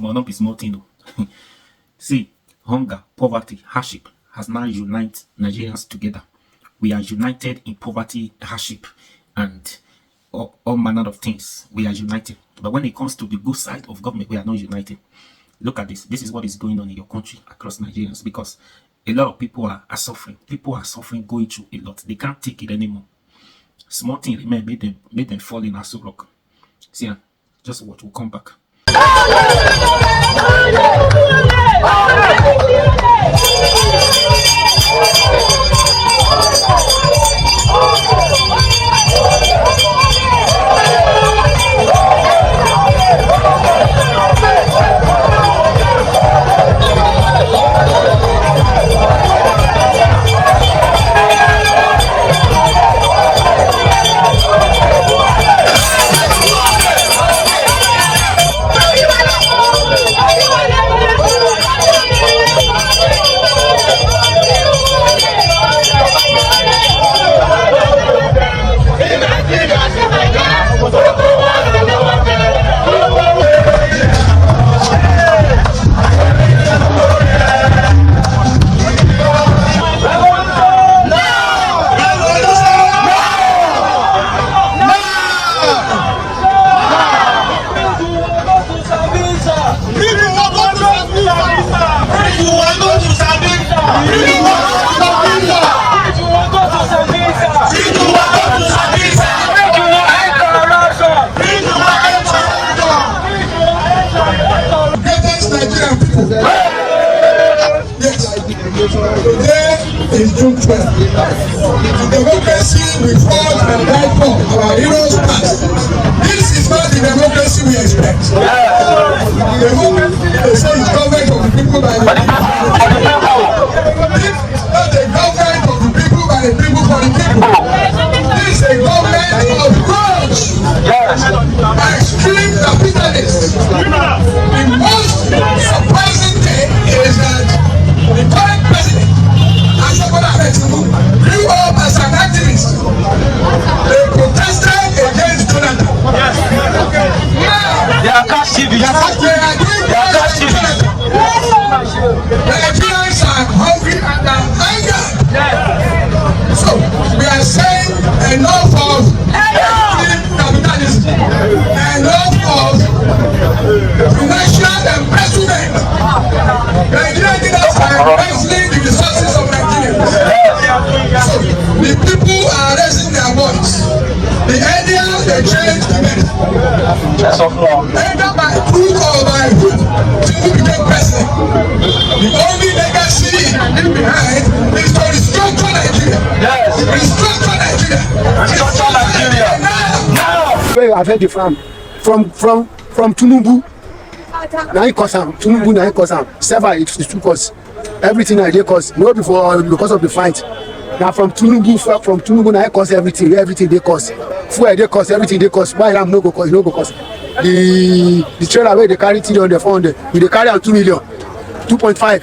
will not be small thing. See, hunger, poverty, hardship has now united Nigerians together. We are united in poverty, hardship, and all manner of things. We are united. But when it comes to the good side of government, we are not united. Look at this. This is what is going on in your country across Nigerians, because a lot of people are suffering. People are suffering, going through a lot. They can't take it anymore. Small thing remain made them fall in Aso Rock. See, just watch. We'll come back. Today is June 12th. The democracy we fought and died for, our heroes passed. This is not the democracy we expect. Democracy, they say, is government of the people by the people. This is not a government of the people by the people for the people. This is a government of grudge, extreme capitalists. The most surprising thing is that the current president, grew up as an activist. They protested against Jonathan. Yes. They are cash TV. They are doing cash TV. Nigerians are hungry and are angered. So we are saying enough of capitalism, enough of financial embezzlement. Nigerian leaders are embezzling the resources of Nigerians. So the people are raising their voice. The earlier they change the better. Either by truth or by truth, till we became president. The only legacy leave behind is to restructure Nigeria. Yes. Restructure Nigeria. Restructure Nigeria. Now. I've heard the from Tinubu. Now he cause him. Tinubu now he cause him. Several it took us. Everything I did cause. Not before because of the fight. Now from Tinubu now he cause everything they cause. Fuel they cause everything they cause. Why I'm no go cause. The trailer where they carry it on the phone, they carry out 2 million, 2.5.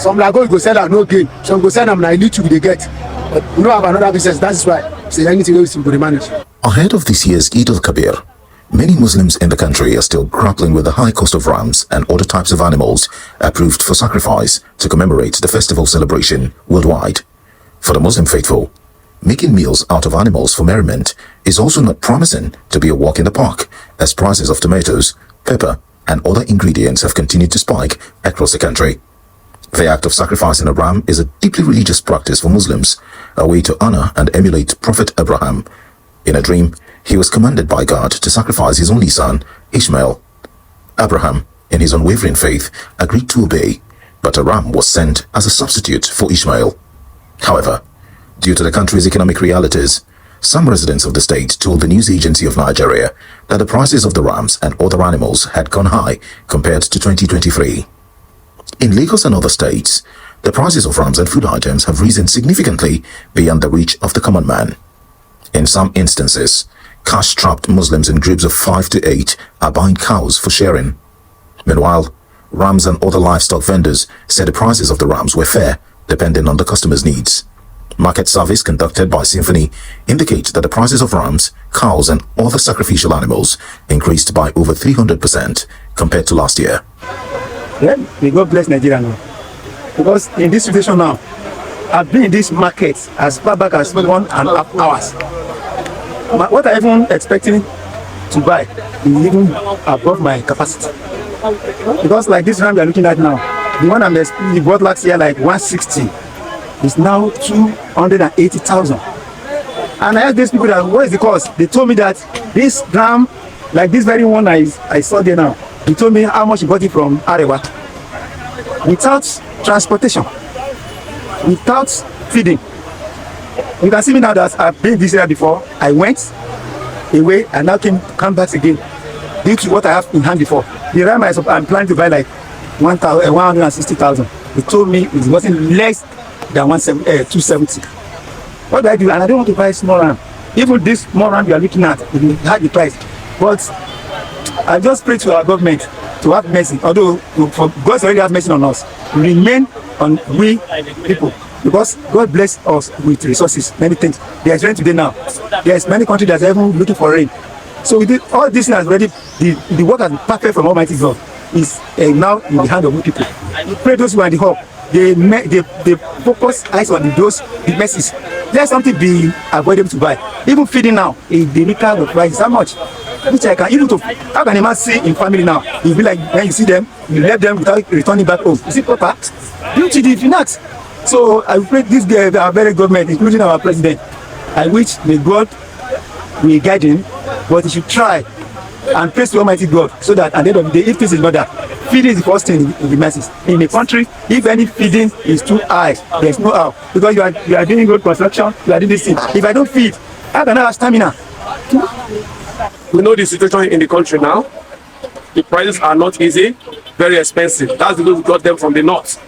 Some like go sell out no gain. Some go sell them like little they get. But we don't have another business. That's why. So anything else we manage. Ahead of this year's Eid al-Kabir, many Muslims in the country are still grappling with the high cost of rams and other types of animals approved for sacrifice to commemorate the festival celebration worldwide. For the Muslim faithful, making meals out of animals for merriment is also not promising to be a walk in the park, as prices of tomatoes, pepper, and other ingredients have continued to spike across the country. The act of sacrificing a ram is a deeply religious practice for Muslims, a way to honor and emulate Prophet Abraham. In a dream, he was commanded by God to sacrifice his only son, Ishmael. Abraham, in his unwavering faith, agreed to obey, but a ram was sent as a substitute for Ishmael. However, due to the country's economic realities, some residents of the state told the news agency of Nigeria that the prices of the rams and other animals had gone high compared to 2023. In Lagos and other states, the prices of rams and food items have risen significantly beyond the reach of the common man. In some instances, cash-strapped Muslims in groups of 5 to 8 are buying cows for sharing. Meanwhile, rams and other livestock vendors said the prices of the rams were fair, depending on the customer's needs. Market surveys conducted by Symphony indicate that the prices of rams, cows, and other sacrificial animals increased by over 300% compared to last year. Well, may God bless Nigeria now. Because in this situation now, I've been in this market as far back as 1.5 hours. What I'm even expecting to buy is even above my capacity. Because like this ram we are looking at now, the one we bought last year like 160 is now 280,000. And I asked these people that what is the cost? They told me that this ram, like this very one I saw there now, he told me how much he bought it from Arewa. Without transportation, without feeding. You can see me now that I've been this area before. I went away and now come back again due to what I have in hand before. The ram I'm planning to buy like 160,000. They told me it wasn't less than 270. What do I do? And I don't want to buy small ram. Even this small ram you are looking at, it had the price. But I just pray to our government to have mercy. Although God already has mercy on us, remain on we people. Because God bless us with resources, many things. There's rain today now. There's many countries that are even looking for rain. So we did all this has already, the work has been perfect from Almighty God. Is now in the hand of we people. We pray those who are in the hall. They focus eyes on the messes. Let something be avoidable to buy. Even feeding now, the liquor the price is how much? Which I can even to how can a man see in family now? You'll be like when you see them, you left them without returning back home. Is it proper? Beauty if you not. So I pray this day our very government, including our president. I wish may God will guide him, but he should try and praise the Almighty God so that at the end of the day, if this is not that, feeding is the first thing in the masses. In a country, if any feeding is too high, there's no how. Because you are doing road construction, you are doing this thing. If I don't feed, how can I have stamina? We know the situation in the country now. The prices are not easy, very expensive. That's the way we got them from the north.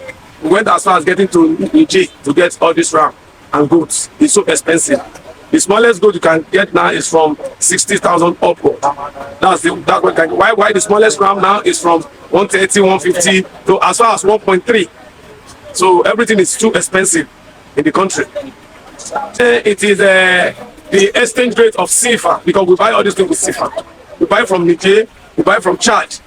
We went as far as getting to Niger to get all this ram and goods. It's so expensive. The smallest goat you can get now is from 60,000 upward. That's why the smallest ram now is from 130, 150 to as far as 1.3. So everything is too expensive in the country. It is the exchange rate of CFA, because we buy all these things with CFA. We buy from Niger, we buy from Chad.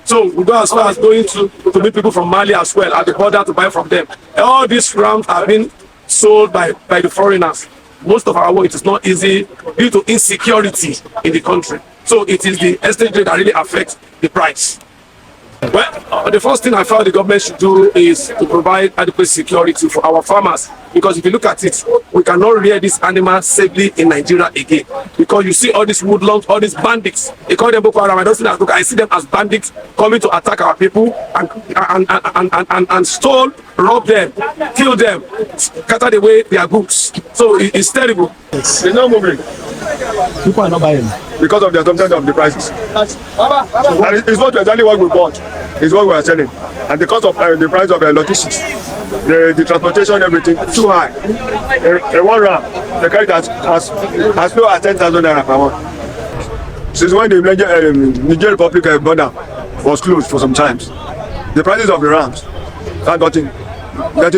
So we go as far as going to meet people from Mali as well at the border to buy from them. All these rams are being sold by the foreigners. Most of our work, it is not easy due to insecurity in the country. So it is the exchange rate that really affects the price. Well, the first thing I felt the government should do is to provide adequate security for our farmers. Because if you look at it, we cannot rear these animals safely in Nigeria again. Because you see all these woodlums, all these bandits. They call them Boko Haram. I don't see that. I see them as bandits coming to attack our people and steal, rob them, kill them, scatter away their goods. So it's terrible. It's not moving. People are not buying. Because of the assumption of the prices. And it's not exactly what we bought, it's what we are selling. And the cost of the price of logistics, the transportation, everything, too high. A one ram, the carry has low as 10,000 naira per month. Since when the Niger Republic border was closed for some times, the prices of the rams are getting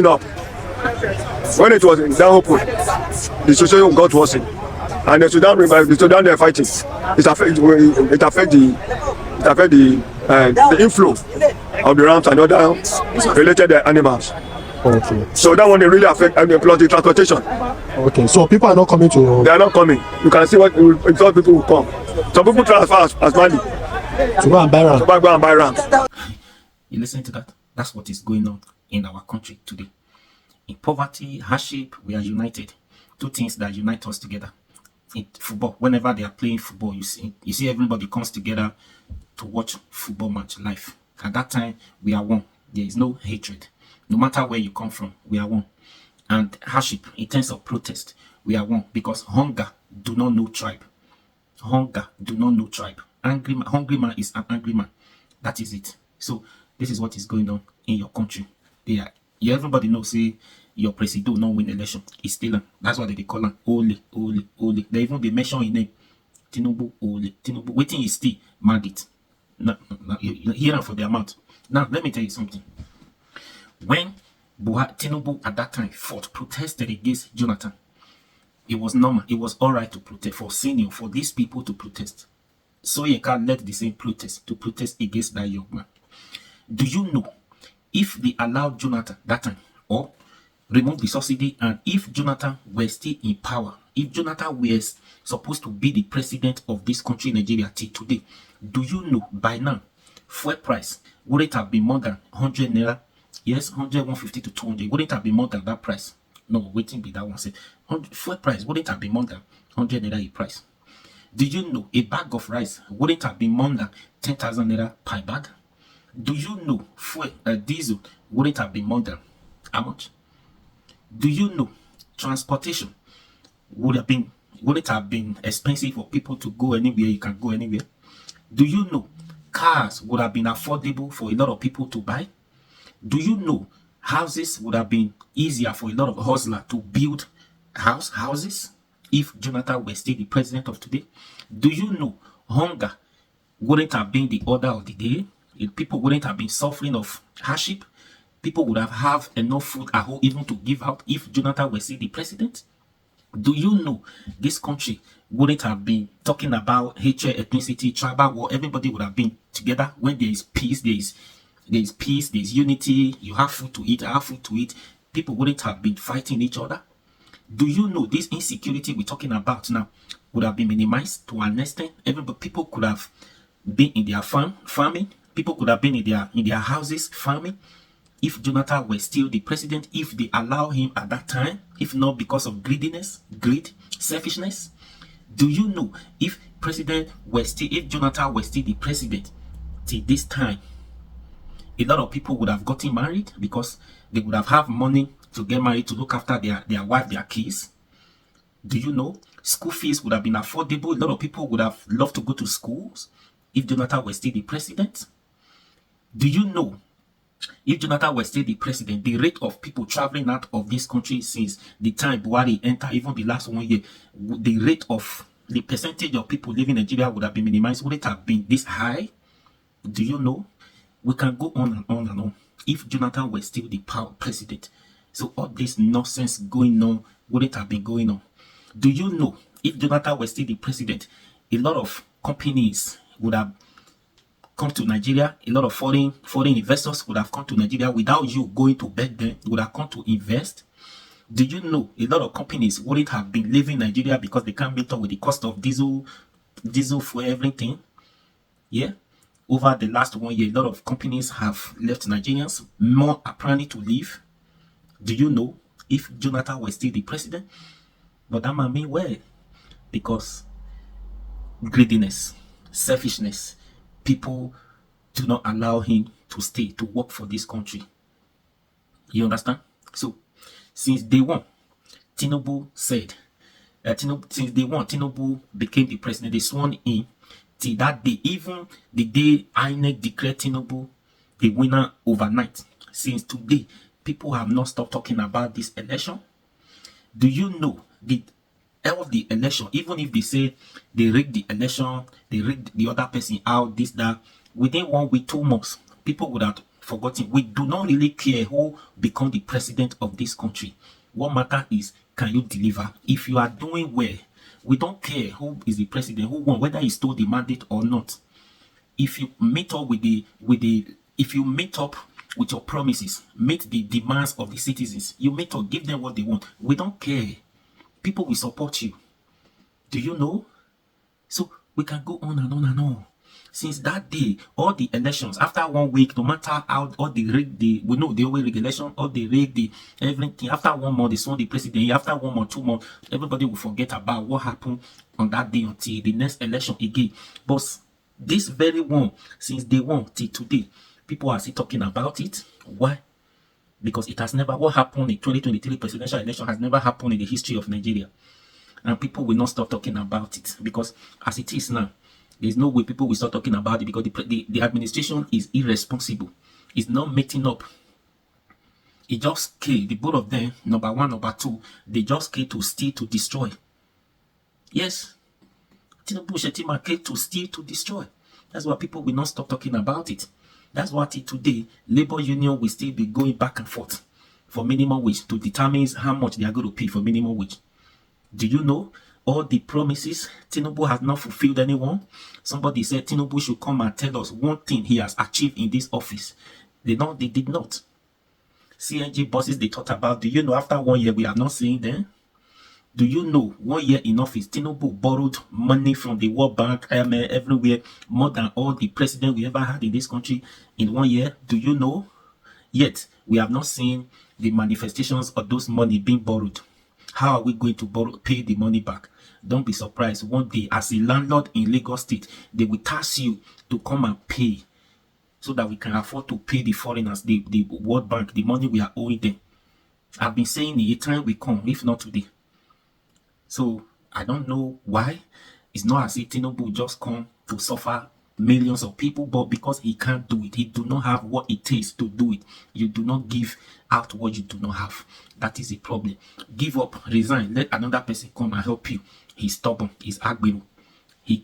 up. When it was in down open, the situation got worse. And the Sudan they're fighting. It affect the inflow of the rams and other related animals. Okay. So that one they really affect plus the transportation. Okay. So people are not coming to. They are not coming. You can see what some people will come. Some people transfer as money To go and buy rams. to go and buy rams. You listen to that? That's what is going on in our country today. In poverty, hardship, we are united. Two things that unite us together. In football, whenever they are playing football, you see everybody comes together to watch football match live. At that time, we are one. There is no hatred. No matter where you come from, we are one. And hardship, in terms of protest, we are one. Because hunger do not know tribe. Hunger do not know tribe. Hungry man is an angry man. That is it. So this is what is going on in your country. Everybody knows, say, your president not win election. He's still that's why they call him Ole. They even they mention his name. Tinubu Ole. Tinubu. Waiting is still mandate. You hear them for their mouth. Now let me tell you something. When Tinubu at that time protested against Jonathan, it was normal. It was alright to protest for these people to protest. Soyinka led the same protest to protest against that young man. Do you know if they allowed Jonathan that time or remove the subsidy, and if Jonathan were still in power, if Jonathan was supposed to be the president of this country, Nigeria, till today, do you know by now, fuel price wouldn't have been more than 100 naira? Yes, 100, 150 to 200. Wouldn't have been more than that price. No, waiting be that one said. Fuel price wouldn't have been more than 100 naira a price. Do you know a bag of rice wouldn't have been more than 10,000 naira per bag? Do you know fuel, diesel wouldn't have been more than how much? Do you know transportation wouldn't have been expensive for people to go anywhere? You can go anywhere. Do you know cars would have been affordable for a lot of people to buy? Do you know houses would have been easier for a lot of hustlers to build houses if Jonathan were still the president of today? Do you know hunger wouldn't have been the order of the day? People wouldn't have been suffering of hardship. People would have enough food at home even to give out if Jonathan were still the president. Do you know this country wouldn't have been talking about hatred, ethnicity, tribal war? Everybody would have been together. When there is peace, there is peace, there is unity. You have food to eat, I have food to eat. People wouldn't have been fighting each other. Do you know this insecurity we're talking about now would have been minimized to an extent? People could have been in their farming. People could have been in their houses farming if Jonathan were still the president, if they allow him at that time, if not because of greed, selfishness. Do you know if Jonathan were still the president till this time, a lot of people would have gotten married because they would have money to get married, to look after their wife, their kids? Do you know school fees would have been affordable? A lot of people would have loved to go to schools if Jonathan were still the president. Do you know if Jonathan were still the president, the rate of people traveling out of this country since the time Buhari entered, even the last 1 year, the percentage of people living in Nigeria would have been minimized? Would it have been this high? Do you know? We can go on and on and on. If Jonathan were still the president, so all this nonsense going on wouldn't have been going on. Do you know if Jonathan were still the president, a lot of companies would have come to Nigeria, a lot of foreign investors would have come to Nigeria without you going to beg them, would have come to invest? Do you know a lot of companies wouldn't have been leaving Nigeria because they can't meet up with the cost of diesel for everything? Yeah. Over the last 1 year, a lot of companies have left Nigerians, more are planning to leave. Do you know if Jonathan was still the president? But that might mean well, because greediness, selfishness, people do not allow him to stay, to work for this country. You understand? So, since day one, Tinubu said, since day one, Tinubu became the president, they sworn in. Till that day, even the day INEC declared Tinubu the winner overnight. Since today, people have not stopped talking about this election. Do you know the election, even if they say they rigged the election, they rigged the other person out, this, that, within 1 week, 2 months, people would have forgotten. We do not really care who become the president of this country. What matters is, can you deliver? If you are doing well, we don't care who is the president, who won, whether he stole the mandate or not. If you meet up if you meet up with your promises, meet the demands of the citizens, you meet up, give them what they want. We don't care. People will support you. Do you know? So we can go on and on and on. Since that day, all the elections, after 1 week, no matter how, all the rig, we know the always regulation, all the rig, the everything. After 1 month, they sworn the president. After 1 month, 2 months, everybody will forget about what happened on that day until the next election again. But this very one, since day one till today, people are still talking about it. Why? Because it has never, what happened in 2023 presidential election has never happened in the history of Nigeria. And people will not stop talking about it, because as it is now, there's no way people will start talking about it, because the administration is irresponsible. It's not meeting up. It just came, the both of them, number one, number two, they just came to steal, to destroy. Yes. Tinubu Shetima came to steal, to destroy. That's why people will not stop talking about it. That's why today, labor union will still be going back and forth for minimum wage to determine how much they are going to pay for minimum wage. Do you know all the promises. Tinubu has not fulfilled anyone. Somebody said Tinubu should come and tell us one thing he has achieved in this office. They did not. CNG buses they thought about. Do you know after 1 year we have not seen them? Do you know 1 year in office, Tinubu borrowed money from the World Bank, IMF, everywhere, more than all the president we ever had in this country in 1 year? Do you know? Yet, we have not seen the manifestations of those money being borrowed. How are we going to pay the money back? Don't be surprised. One day, as a landlord in Lagos State, they will task you to come and pay so that we can afford to pay the foreigners, the World Bank, the money we are owing them. I've been saying it, a time will come, if not today. So I don't know why. It's not as if Tinubu just come to suffer millions of people, but because he can't do it, he do not have what it takes to do it. You do not give out what you do not have. That is a problem. Give up, resign, let another person come and help you. He's stubborn, he's agbero. He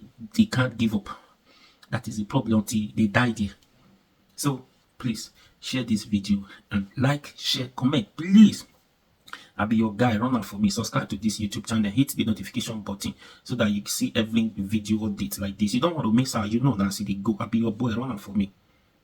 can't give up. That is the problem until they die there. So please share this video and like, share, comment, please. I'll be your guy. Run out for me. Subscribe to this YouTube channel. Hit the notification button so that you see every video update like this. You don't want to miss out. You know that's the go. I'll be your boy. Run out for me.